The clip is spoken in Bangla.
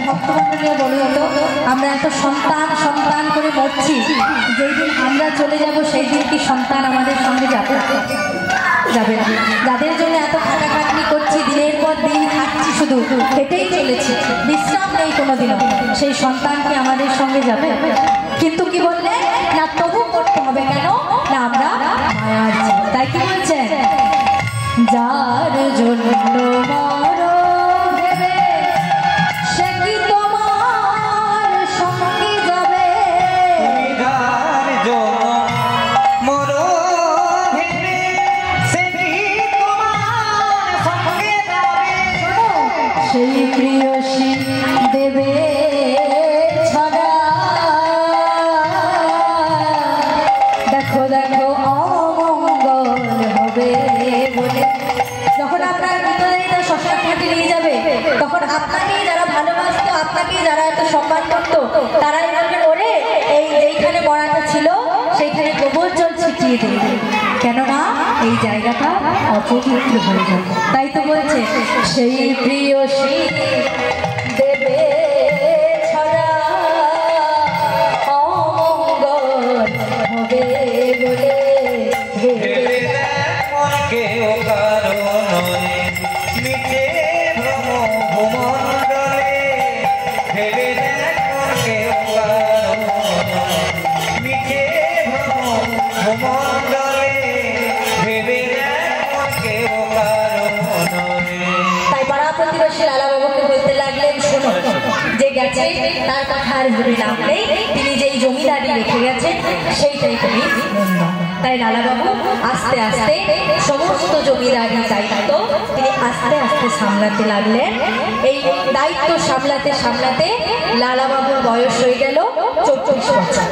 ভক্তমণ্ডলীও বলে হলো আমরা এত সন্তান সন্তান করে মরছি, যেই দিন আমরা চলে যাব সেই দিন কি সন্তান আমাদের সঙ্গে যাবে? যাবে না। যাদের জন্য এত খাটাখাটনি করছি, দিনের পর দিন খাচ্ছি, শুধু হেঁটেই চলেছি, বিশ্রাম নেই কোনোদিনও, সেই সন্তান কি আমাদের সঙ্গে যাবে? কিন্তু কি বললে না, তবু করতে হবে। কেন না, আমরা মায়ার জীব। তাই কি বলছেন, যার জন্য মরো ভেবে সে কি তোমার সঙ্গে যাবে? যার জন্য মরো ভেবে সে কি তোমার সঙ্গে যাবে? সেই প্রিয়সী দেবে ছড়া, দেখো দেখো অমঙ্গল হবে বলে। যখন আপনার মৃতদেহটা শ্মশান ঘাটে নিয়ে যাবে, তখন আপনাকে যারা ভালোবাসতো, আপনাকে যারা এত সম্মান করতো, তারাই বলবেন ওরে এই যেইখানে মরাটা ছিল সেইখানে গোবর জল ছিটিয়ে দেবে, কেননা এই জায়গাটা অপবিত্র হয়ে যাবে। তাই তো বলছে সেই প্রিয়সী দেবে ছড়া, অমঙ্গল হবে বলে। ভেবে দেখ মন কেউ কারো নয়, মিছে ভ্রম ভূমণ্ডলে। ভেবে দেখ মন কেউ কারো নয়, মিছে ভ্রম ভূমণ্ডলে। ভেবে দেখ মন কেউ কারো নয়। তাই পাড়া প্রতিবেশী লালা বাবাকে বলতে লাগলেন, শোনো, যে গেছে তার কথা আর ভেবে লাভ নেই, তিনি যেই জমিদারি রেখে গেছেন সেইটাই তুমি বলল। তাই লালাবাবু আস্তে আস্তে সমস্ত জমিদারির দায়িত্ব তিনি আস্তে আস্তে সামলাতে লাগলেন। এই দায়িত্ব সামলাতে সামলাতে লালাবাবুর বয়স হয়ে গেল 34 বছর।